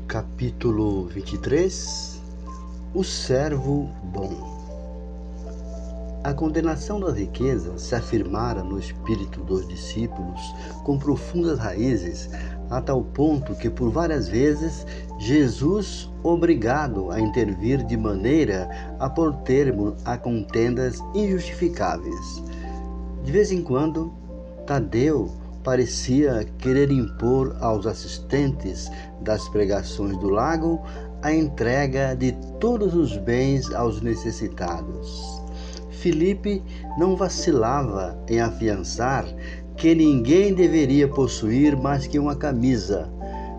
Capítulo 23. O servo bom. A condenação das riquezas se afirmara no espírito dos discípulos com profundas raízes, a tal ponto que por várias vezes Jesus obrigado a intervir de maneira a pôr termo a contendas injustificáveis. De vez em quando, Tadeu parecia querer impor aos assistentes das pregações do lago a entrega de todos os bens aos necessitados. Filipe não vacilava em afiançar que ninguém deveria possuir mais que uma camisa,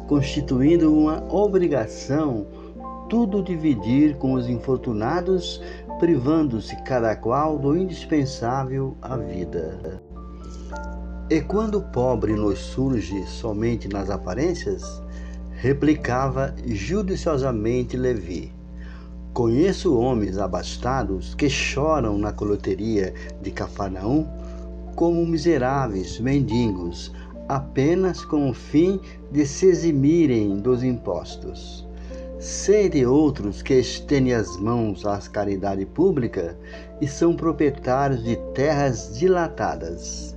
constituindo uma obrigação tudo dividir com os infortunados, privando-se cada qual do indispensável à vida. E quando o pobre nos surge somente nas aparências, replicava judiciosamente Levi: conheço homens abastados que choram na coleteria de Cafarnaum como miseráveis mendigos, apenas com o fim de se eximirem dos impostos. Sei de outros que estendem as mãos à caridade pública e são proprietários de terras dilatadas.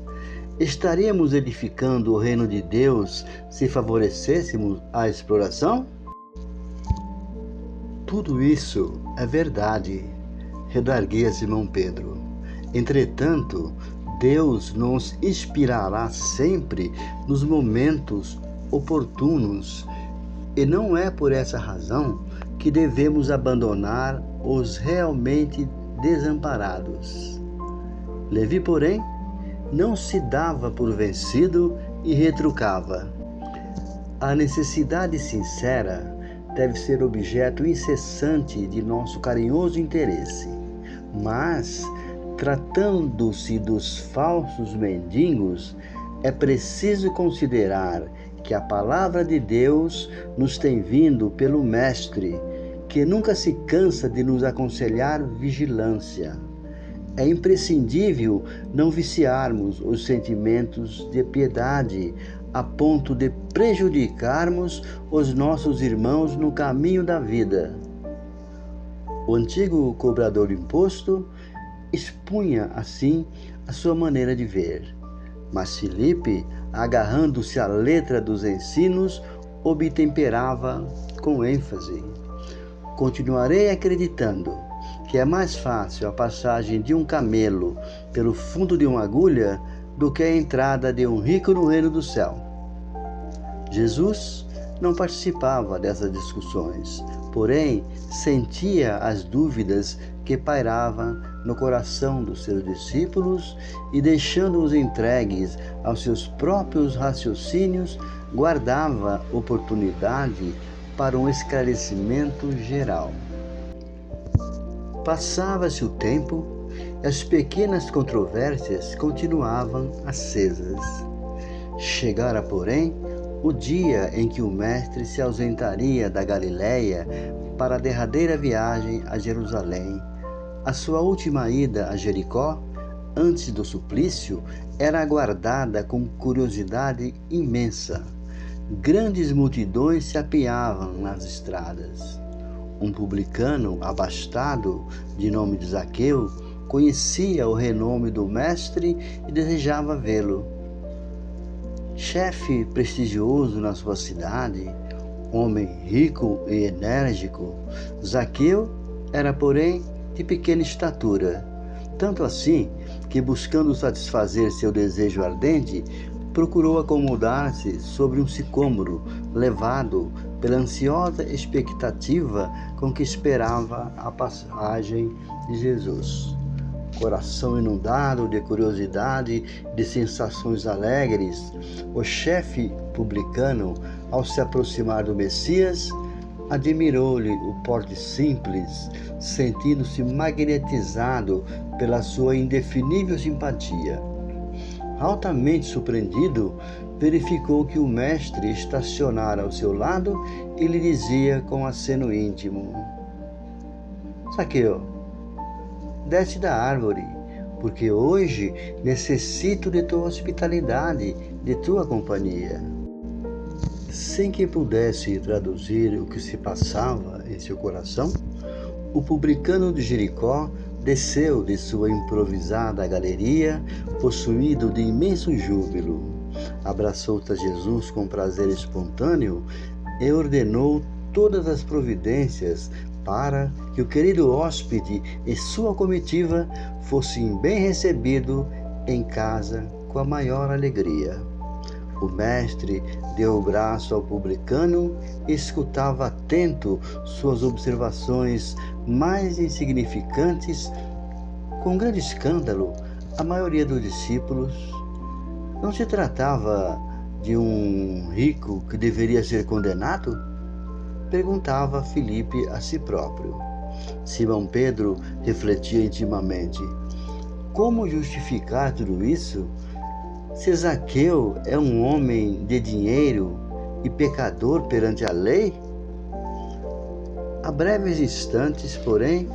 Estaríamos edificando o reino de Deus se favorecêssemos a exploração? Tudo isso é verdade, redarguia Simão Pedro. Entretanto, Deus nos inspirará sempre nos momentos oportunos, e não é por essa razão que devemos abandonar os realmente desamparados. Levi, porém, não se dava por vencido e retrucava: a necessidade sincera deve ser objeto incessante de nosso carinhoso interesse, mas, tratando-se dos falsos mendigos, é preciso considerar que a palavra de Deus nos tem vindo pelo Mestre, que nunca se cansa de nos aconselhar vigilância. É imprescindível não viciarmos os sentimentos de piedade a ponto de prejudicarmos os nossos irmãos no caminho da vida. O antigo cobrador de imposto expunha assim a sua maneira de ver, mas Filipe, agarrando-se à letra dos ensinos, obtemperava com ênfase: continuarei acreditando que é mais fácil a passagem de um camelo pelo fundo de uma agulha do que a entrada de um rico no reino do céu. Jesus não participava dessas discussões, porém sentia as dúvidas que pairavam no coração dos seus discípulos e, deixando-os entregues aos seus próprios raciocínios, guardava oportunidade para um esclarecimento geral. Passava-se o tempo e as pequenas controvérsias continuavam acesas. Chegara, porém, o dia em que o Mestre se ausentaria da Galiléia para a derradeira viagem a Jerusalém. A sua última ida a Jericó, antes do suplício, era aguardada com curiosidade imensa. Grandes multidões se apeavam nas estradas. Um publicano abastado, de nome de Zaqueu, conhecia o renome do Mestre e desejava vê-lo. Chefe prestigioso na sua cidade, homem rico e enérgico, Zaqueu era, porém, de pequena estatura, tanto assim que, buscando satisfazer seu desejo ardente, procurou acomodar-se sobre um sicômoro, levado pela ansiosa expectativa com que esperava a passagem de Jesus. Coração inundado de curiosidade e de sensações alegres, o chefe publicano, ao se aproximar do Messias, admirou-lhe o porte simples, sentindo-se magnetizado pela sua indefinível simpatia. Altamente surpreendido, verificou que o Mestre estacionara ao seu lado e lhe dizia com aceno íntimo: Zaqueu, desce da árvore, porque hoje necessito de tua hospitalidade, de tua companhia. Sem que pudesse traduzir o que se passava em seu coração, o publicano de Jericó desceu de sua improvisada galeria, possuído de imenso júbilo. Abraçou-se a Jesus com prazer espontâneo e ordenou todas as providências para que o querido hóspede e sua comitiva fossem bem recebidos em casa com a maior alegria. O mestre deu o braço ao publicano e escutava atento suas observações mais insignificantes. Com grande escândalo, a maioria dos discípulos não se tratava de um rico que deveria ser condenado? Perguntava Filipe a si próprio. Simão Pedro refletia intimamente: como justificar tudo isso? Se Zaqueu é um homem de dinheiro e pecador perante a lei? A breves instantes, porém,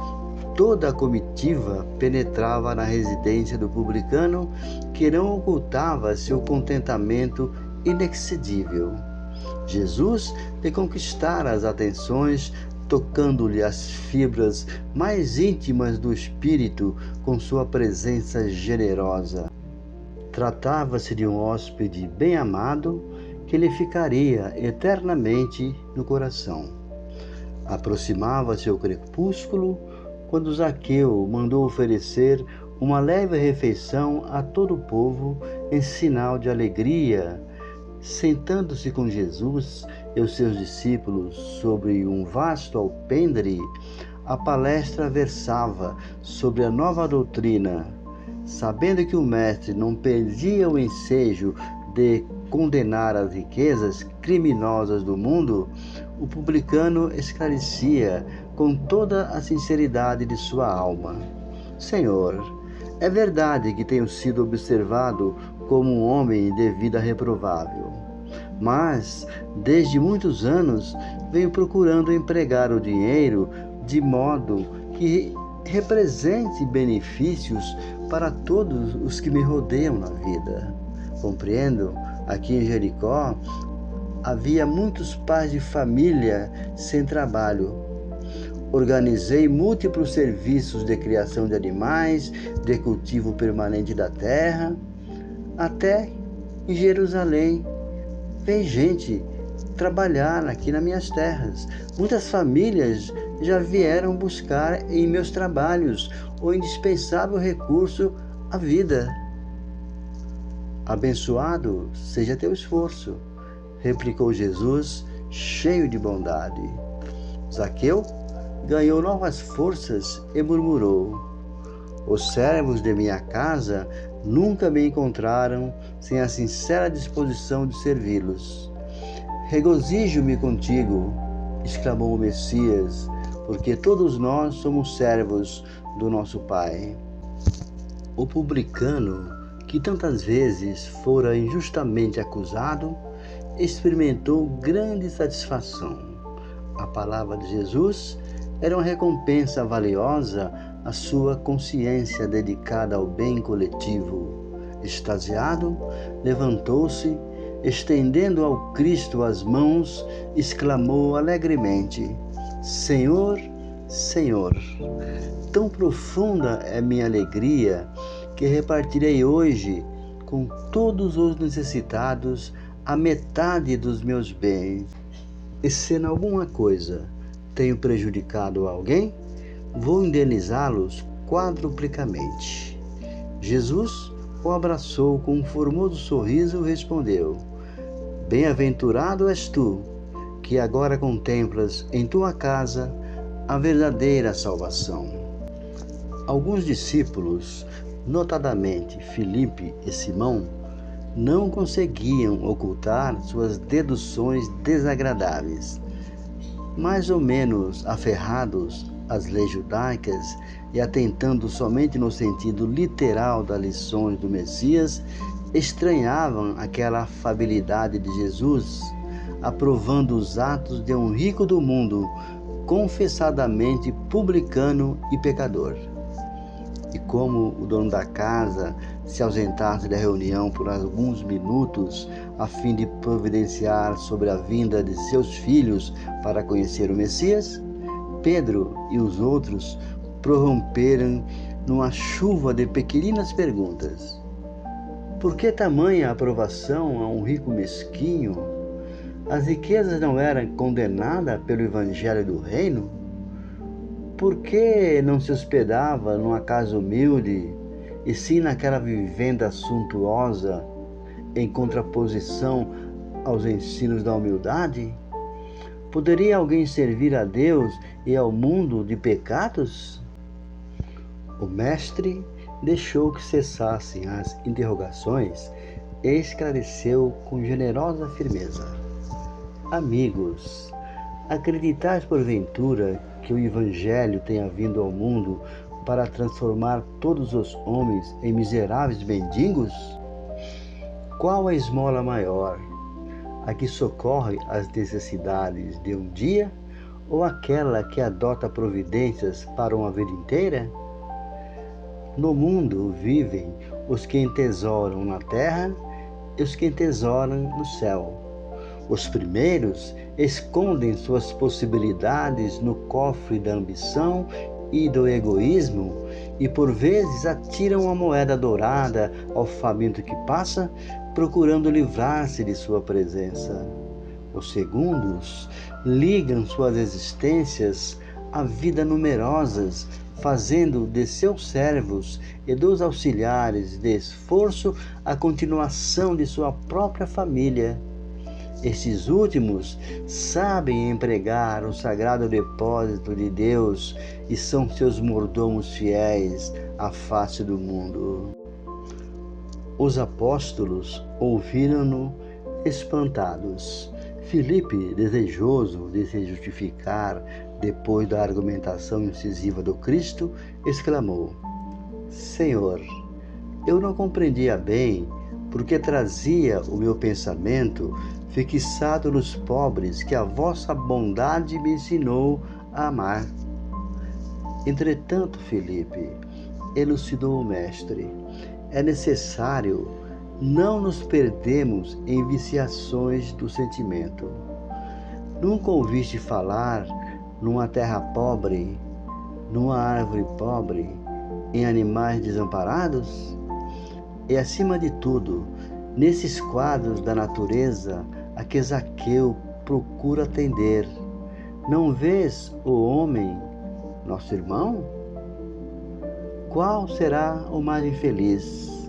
toda a comitiva penetrava na residência do publicano, que não ocultava seu contentamento inexcedível. Jesus lhe conquistara as atenções, tocando-lhe as fibras mais íntimas do espírito com sua presença generosa. Tratava-se de um hóspede bem amado que lhe ficaria eternamente no coração. Aproximava-se o crepúsculo quando Zaqueu mandou oferecer uma leve refeição a todo o povo em sinal de alegria. Sentando-se com Jesus e os seus discípulos sobre um vasto alpendre, a palestra versava sobre a nova doutrina. Sabendo que o mestre não perdia o ensejo de condenar as riquezas criminosas do mundo, o publicano esclarecia com toda a sinceridade de sua alma: Senhor, é verdade que tenho sido observado como um homem de vida reprovável, mas desde muitos anos venho procurando empregar o dinheiro de modo que represente benefícios para todos os que me rodeiam na vida. Compreendo, aqui em Jericó havia muitos pais de família sem trabalho. Organizei múltiplos serviços de criação de animais, de cultivo permanente da terra. Até em Jerusalém vem gente trabalhar aqui nas minhas terras. Muitas famílias já vieram buscar em meus trabalhos o indispensável recurso, a vida. Abençoado seja teu esforço, replicou Jesus, cheio de bondade. Zaqueu ganhou novas forças e murmurou: os servos de minha casa nunca me encontraram sem a sincera disposição de servi-los. Regozijo-me contigo, exclamou o Messias, porque todos nós somos servos do nosso Pai. O publicano, que tantas vezes fora injustamente acusado, experimentou grande satisfação. A palavra de Jesus era uma recompensa valiosa à sua consciência dedicada ao bem coletivo. Extasiado, levantou-se, estendendo ao Cristo as mãos, exclamou alegremente: Senhor, Senhor, tão profunda é minha alegria que repartirei hoje com todos os necessitados a metade dos meus bens. E se em alguma coisa tenho prejudicado alguém, vou indenizá-los quadruplicamente. Jesus o abraçou com um formoso sorriso e respondeu: Bem-aventurado és tu, que agora contemplas em tua casa a verdadeira salvação. Alguns discípulos, notadamente Filipe e Simão, não conseguiam ocultar suas deduções desagradáveis. Mais ou menos aferrados às leis judaicas e atentando somente no sentido literal das lições do Messias, estranhavam aquela afabilidade de Jesus, aprovando os atos de um rico do mundo, confessadamente publicano e pecador. E e como o dono da casa se ausentasse da reunião por alguns minutos a fim de providenciar sobre a vinda de seus filhos para conhecer o Messias, Pedro e os outros prorromperam numa chuva de pequeninas perguntas. Por que tamanha aprovação a um rico mesquinho? As riquezas não eram condenadas pelo Evangelho do Reino? Por que não se hospedava numa casa humilde, e sim naquela vivenda suntuosa, em contraposição aos ensinos da humildade? Poderia alguém servir a Deus e ao mundo de pecados? O mestre deixou que cessassem as interrogações e esclareceu com generosa firmeza. Amigos, acreditais porventura que o Evangelho tenha vindo ao mundo para transformar todos os homens em miseráveis mendigos? Qual a esmola maior? A que socorre as necessidades de um dia ou aquela que adota providências para uma vida inteira? No mundo vivem os que entesouram na terra e os que entesouram no céu. Os primeiros escondem suas possibilidades no cofre da ambição e do egoísmo e por vezes atiram uma moeda dourada ao faminto que passa, procurando livrar-se de sua presença. Os segundos ligam suas existências à vida numerosas, fazendo de seus servos e dos auxiliares de esforço a continuação de sua própria família. Estes últimos sabem empregar o sagrado depósito de Deus e são seus mordomos fiéis à face do mundo. Os apóstolos ouviram-no espantados. Filipe, desejoso de se justificar depois da argumentação incisiva do Cristo, exclamou: Senhor, eu não compreendia bem porque trazia o meu pensamento fixado nos pobres que a vossa bondade me ensinou a amar. Entretanto, Filipe, elucidou o mestre, é necessário não nos perdermos em viciações do sentimento. Nunca ouviste falar numa terra pobre, numa árvore pobre, em animais desamparados? E acima de tudo, nesses quadros da natureza a que Zaqueu procura atender, não vês o homem, nosso irmão? Qual será o mais infeliz?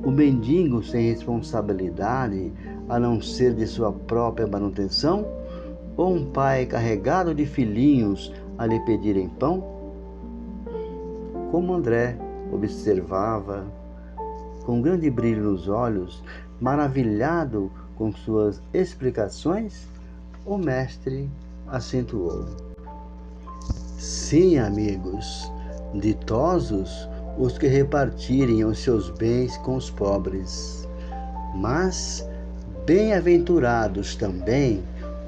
O mendigo sem responsabilidade, a não ser de sua própria manutenção? Ou um pai carregado de filhinhos a lhe pedirem pão? Como André observava, com grande brilho nos olhos, maravilhado com suas explicações, o mestre acentuou: Sim, amigos, ditosos os que repartirem os seus bens com os pobres, mas bem-aventurados também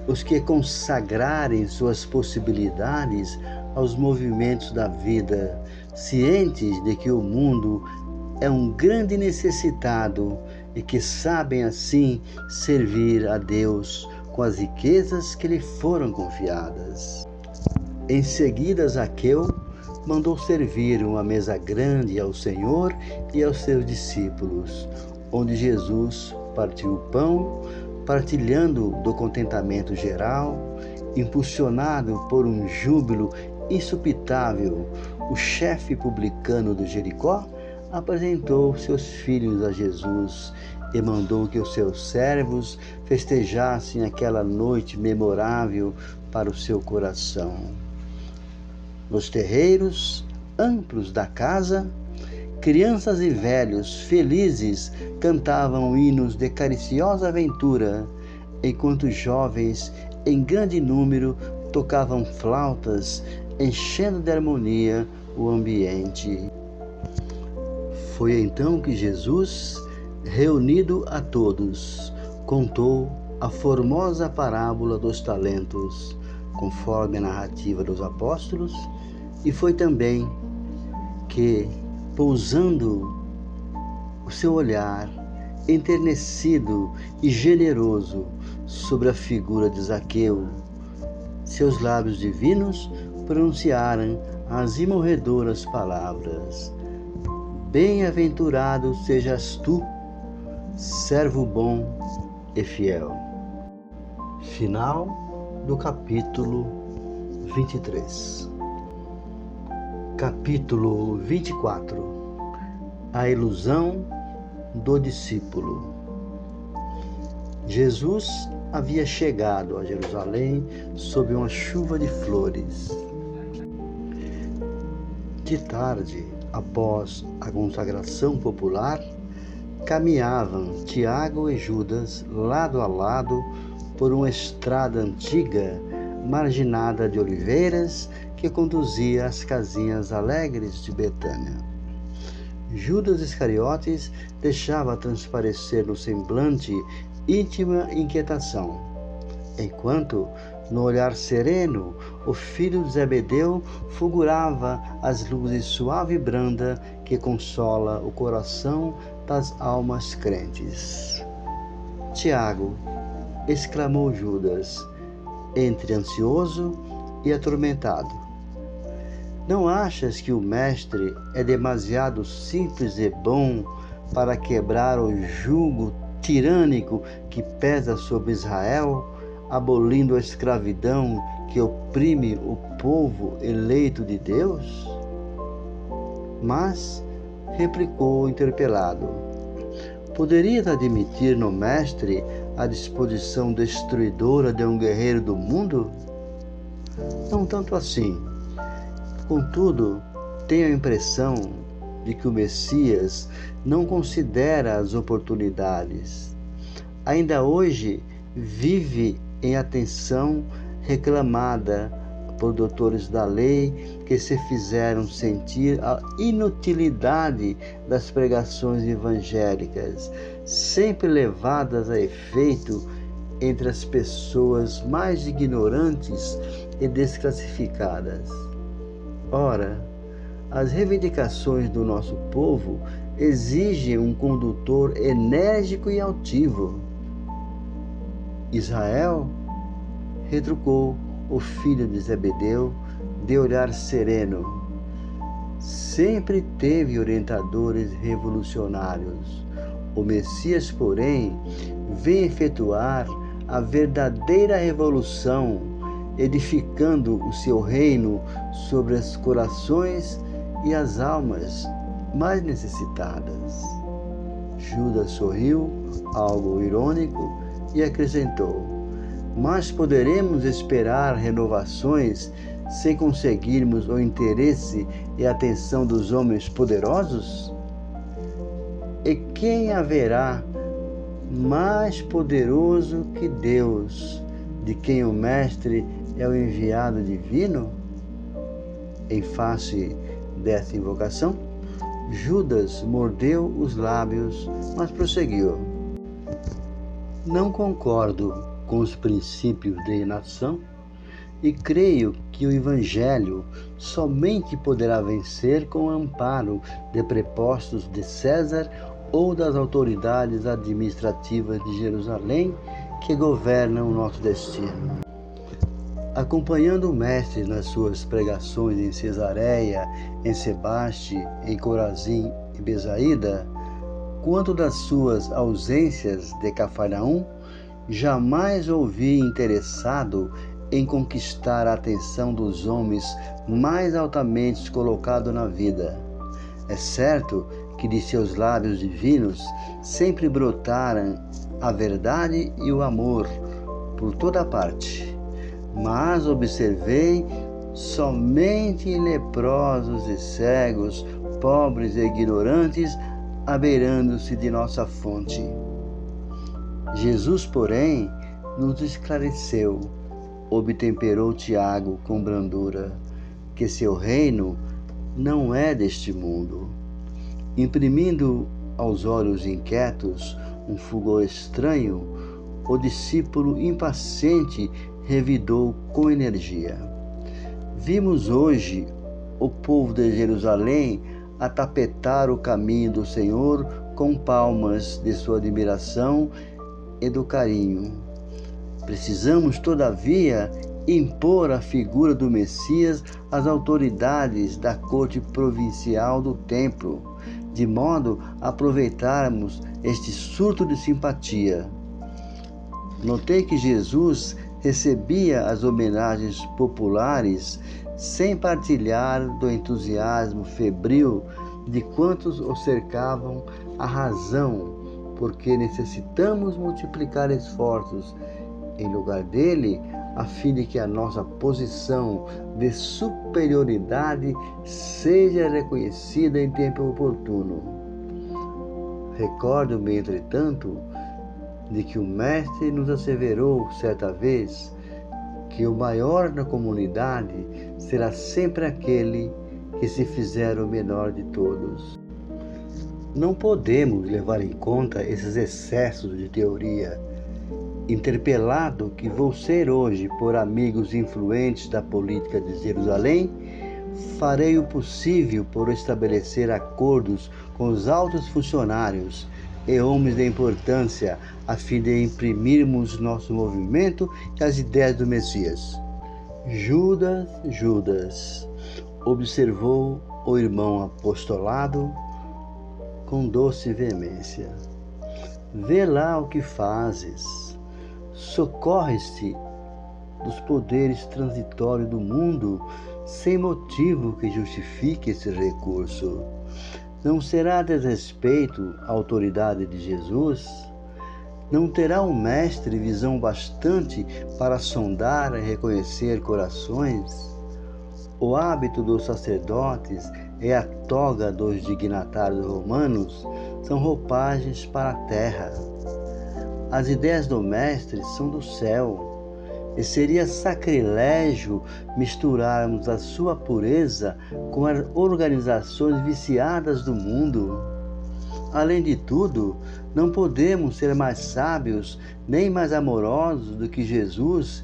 os que consagrarem suas possibilidades aos movimentos da vida, cientes de que o mundo é um grande necessitado e que sabem assim servir a Deus com as riquezas que lhe foram confiadas. Em seguida, Zaqueu mandou servir uma mesa grande ao Senhor e aos seus discípulos, onde Jesus partiu o pão, partilhando do contentamento geral, impulsionado por um júbilo insupitável. O chefe publicano do Jericó apresentou seus filhos a Jesus e mandou que os seus servos festejassem aquela noite memorável para o seu coração. Nos terreiros amplos da casa, crianças e velhos felizes cantavam hinos de cariciosa aventura, enquanto jovens em grande número tocavam flautas, enchendo de harmonia o ambiente. Foi então que Jesus, reunido a todos, contou a formosa parábola dos talentos, conforme a narrativa dos apóstolos, e foi também que pousando o seu olhar enternecido e generoso sobre a figura de Zaqueu, seus lábios divinos pronunciaram as imorredoras palavras: Bem-aventurado sejas tu, servo bom e fiel. Final do capítulo 23. Capítulo 24. A ilusão do discípulo. Jesus havia chegado a Jerusalém sob uma chuva de flores. De tarde, após a consagração popular, caminhavam Tiago e Judas lado a lado por uma estrada antiga, marginada de oliveiras, que conduzia às casinhas alegres de Betânia. Judas Iscariotes deixava transparecer no semblante íntima inquietação, enquanto, no olhar sereno, o filho de Zebedeu fulgurava as luzes suave e branda que consola o coração das almas crentes. Tiago, exclamou Judas, entre ansioso e atormentado. Não achas que o mestre é demasiado simples e bom para quebrar o jugo tirânico que pesa sobre Israel, abolindo a escravidão que oprime o povo eleito de Deus? Mas, replicou o interpelado, poderias admitir no mestre a disposição destruidora de um guerreiro do mundo? Não tanto assim. Contudo, tenho a impressão de que o Messias não considera as oportunidades. Ainda hoje vive em atenção reclamada por doutores da lei que se fizeram sentir a inutilidade das pregações evangélicas, sempre levadas a efeito entre as pessoas mais ignorantes e desclassificadas. Ora, as reivindicações do nosso povo exigem um condutor enérgico e altivo. Israel, retrucou o filho de Zebedeu, de olhar sereno, sempre teve orientadores revolucionários. O Messias, porém, vem efetuar a verdadeira revolução, edificando o seu reino sobre os corações e as almas mais necessitadas. Judas sorriu, algo irônico, e acrescentou: mas poderemos esperar renovações sem conseguirmos o interesse e a atenção dos homens poderosos? E quem haverá mais poderoso que Deus, de quem o Mestre é o enviado divino? Em face dessa invocação, Judas mordeu os lábios, mas prosseguiu: não concordo com os princípios de nação e creio que o Evangelho somente poderá vencer com o amparo de prepostos de César ou das autoridades administrativas de Jerusalém que governam o nosso destino. Acompanhando o Mestre nas suas pregações em Cesareia, em Sebaste, em Corazim e Besaída, quanto das suas ausências de Cafarnaum, jamais ouvi interessado em conquistar a atenção dos homens mais altamente colocados na vida. É certo que de seus lábios divinos sempre brotaram a verdade e o amor por toda parte, mas observei somente leprosos e cegos, pobres e ignorantes, abeirando-se de nossa fonte. Jesus, porém, nos esclareceu, obtemperou Tiago com brandura, que seu reino não é deste mundo. Imprimindo aos olhos inquietos um fulgor estranho, o discípulo impaciente revidou com energia: vimos hoje o povo de Jerusalém a tapetar o caminho do Senhor com palmas de sua admiração e do carinho. Precisamos, todavia, impor a figura do Messias às autoridades da corte provincial do templo, de modo a aproveitarmos este surto de simpatia. Notei que Jesus recebia as homenagens populares sem partilhar do entusiasmo febril de quantos o cercavam, a razão porque necessitamos multiplicar esforços em lugar dele, a fim de que a nossa posição de superioridade seja reconhecida em tempo oportuno. Recordo-me, entretanto, de que o Mestre nos asseverou certa vez que o maior da comunidade será sempre aquele que se fizer o menor de todos. Não podemos levar em conta esses excessos de teoria. Interpelado que vou ser hoje por amigos influentes da política de Jerusalém, farei o possível por estabelecer acordos com os altos funcionários e homens de importância, a fim de imprimirmos nosso movimento e as ideias do Messias. Judas, observou o irmão apostolado com doce veemência. Vê lá o que fazes. Socorres-te dos poderes transitórios do mundo sem motivo que justifique esse recurso. Não será desrespeito à autoridade de Jesus? Não terá o Mestre visão bastante para sondar e reconhecer corações? O hábito dos sacerdotes e a toga dos dignatários romanos são roupagens para a terra. As ideias do Mestre são do céu, e seria sacrilégio misturarmos a sua pureza com as organizações viciadas do mundo. Além de tudo, não podemos ser mais sábios nem mais amorosos do que Jesus,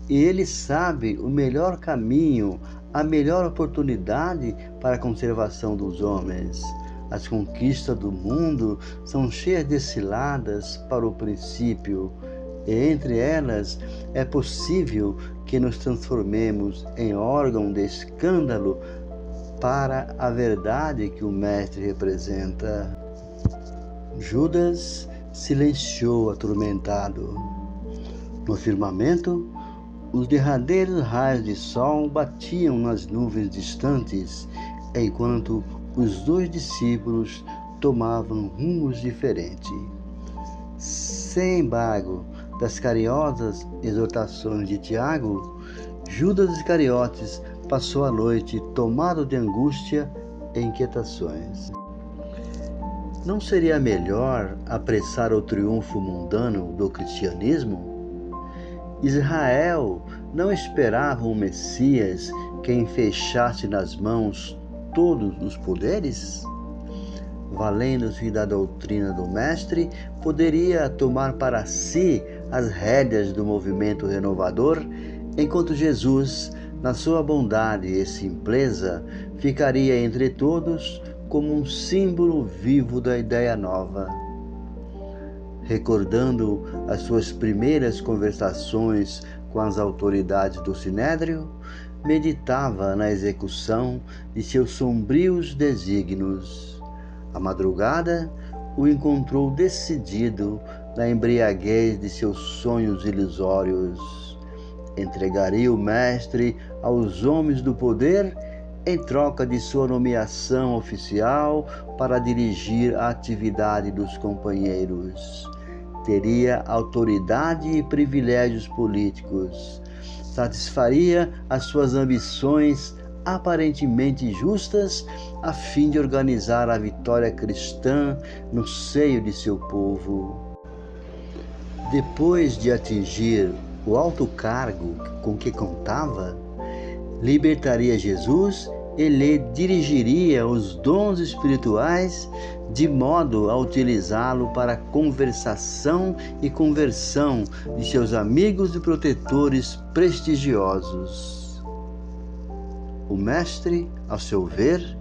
e Ele sabe o melhor caminho, a melhor oportunidade para a conservação dos homens. As conquistas do mundo são cheias de ciladas para o princípio, e entre elas é possível que nos transformemos em órgão de escândalo para a verdade que o Mestre representa. Judas silenciou atormentado. No firmamento, os derradeiros raios de sol batiam nas nuvens distantes, enquanto os dois discípulos tomavam rumos diferentes. Sem embargo das carinhosas exortações de Tiago, Judas Iscariotes passou a noite tomado de angústia e inquietações. Não seria melhor apressar o triunfo mundano do cristianismo? Israel não esperava um Messias que enfaixasse nas mãos todos os poderes? Valendo-se da doutrina do Mestre, poderia tomar para si as rédeas do movimento renovador, enquanto Jesus, na sua bondade e simpleza, ficaria entre todos como um símbolo vivo da ideia nova. Recordando as suas primeiras conversações com as autoridades do Sinédrio, meditava na execução de seus sombrios desígnios. À madrugada, o encontrou decidido na embriaguez de seus sonhos ilusórios. Entregaria o Mestre aos homens do poder em troca de sua nomeação oficial para dirigir a atividade dos companheiros. Teria autoridade e privilégios políticos. Satisfaria as suas ambições aparentemente justas, a fim de organizar a vitória cristã no seio de seu povo. Depois de atingir o alto cargo com que contava, libertaria Jesus e lhe dirigiria os dons espirituais de modo a utilizá-lo para a conversação e conversão de seus amigos e protetores prestigiosos. O Mestre, ao seu ver,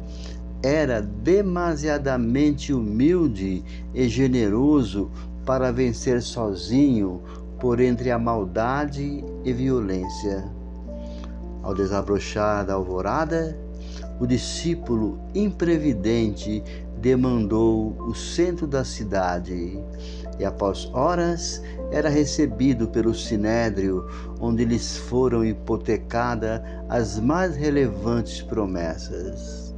era demasiadamente humilde e generoso para vencer sozinho por entre a maldade e violência. Ao desabrochar da alvorada, o discípulo imprevidente demandou o centro da cidade e, após horas, era recebido pelo sinédrio, onde lhes foram hipotecadas as mais relevantes promessas.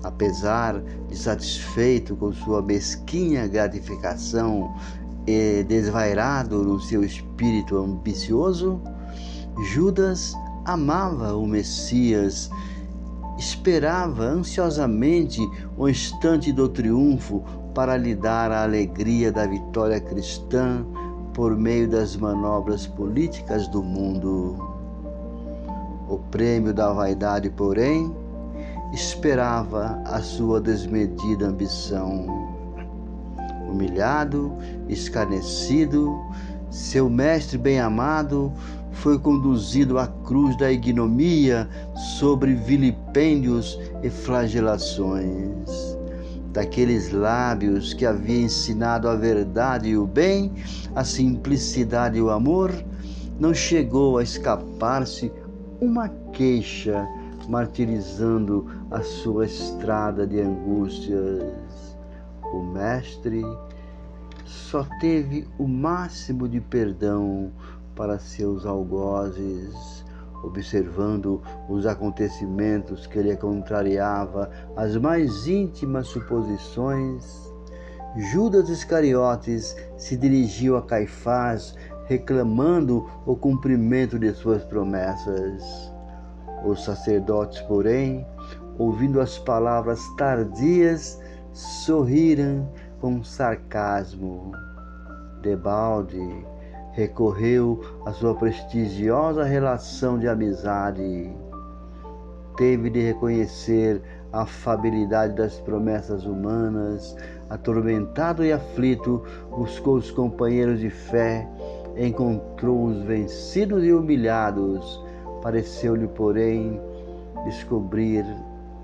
Apesar de satisfeito com sua mesquinha gratificação e desvairado no seu espírito ambicioso, Judas amava o Messias, esperava ansiosamente o instante do triunfo para lhe dar a alegria da vitória cristã por meio das manobras políticas do mundo. O prêmio da vaidade, porém, esperava a sua desmedida ambição. Humilhado, escarnecido, seu mestre bem-amado foi conduzido à cruz da ignomia sobre vilipêndios e flagelações. Daqueles lábios que havia ensinado a verdade e o bem, a simplicidade e o amor, não chegou a escapar-se uma queixa martirizando a sua estrada de angústias. O mestre só teve o máximo de perdão para seus algozes, observando os acontecimentos que lhe contrariava as mais íntimas suposições. Judas Iscariotes se dirigiu a Caifás, reclamando o cumprimento de suas promessas. Os sacerdotes, porém, ouvindo as palavras tardias, sorriram com sarcasmo. Debalde recorreu à sua prestigiosa relação de amizade. Teve de reconhecer a afabilidade das promessas humanas. Atormentado e aflito, buscou os companheiros de fé, encontrou-os vencidos e humilhados. Pareceu-lhe, porém, descobrir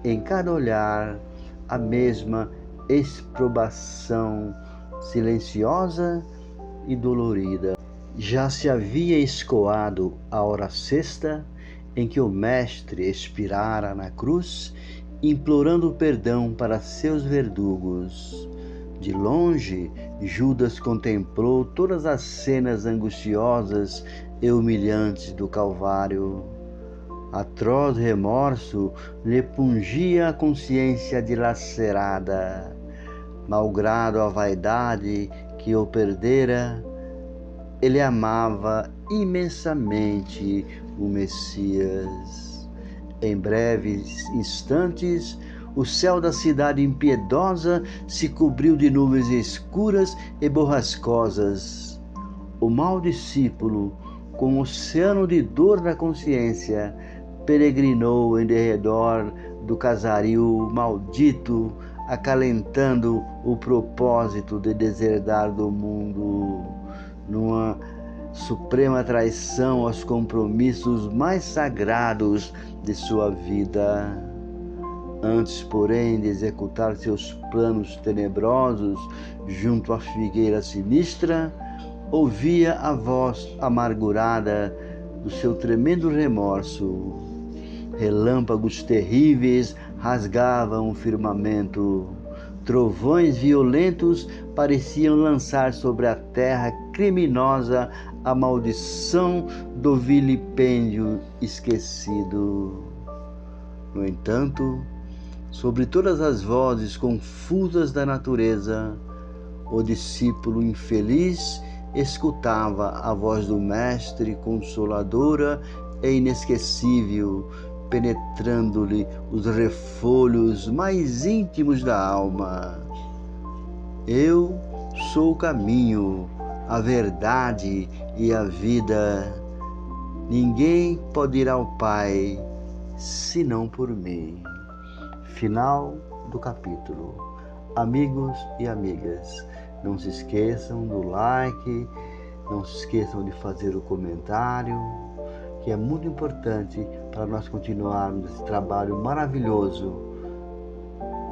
em cada olhar a mesma exprobação silenciosa e dolorida. Já se havia escoado a hora sexta em que o Mestre expirara na cruz, implorando perdão para seus verdugos. De longe, Judas contemplou todas as cenas angustiosas e humilhantes do Calvário. Atroz remorso lhe pungia a consciência dilacerada. Malgrado a vaidade que o perdera, ele amava imensamente o Messias. Em breves instantes, o céu da cidade impiedosa se cobriu de nuvens escuras e borrascosas. O mau discípulo, com um oceano de dor na consciência, peregrinou em derredor do casario maldito, acalentando o propósito de deserdar do mundo, numa suprema traição aos compromissos mais sagrados de sua vida. Antes, porém, de executar seus planos tenebrosos junto à figueira sinistra, ouvia a voz amargurada do seu tremendo remorso. Relâmpagos terríveis rasgavam o firmamento. Trovões violentos pareciam lançar sobre a terra criminosa a maldição do vilipêndio esquecido. No entanto, sobre todas as vozes confusas da natureza, o discípulo infeliz escutava a voz do Mestre consoladora e inesquecível, penetrando-lhe os refolhos mais íntimos da alma. Eu sou o caminho, a verdade e a vida. Ninguém pode ir ao Pai senão por mim. Final do capítulo. Amigos e amigas, não se esqueçam do like, não se esqueçam de fazer o comentário, que é muito importante para nós continuarmos esse trabalho maravilhoso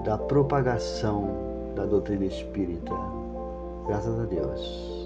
da propagação da doutrina espírita. Graças a Deus.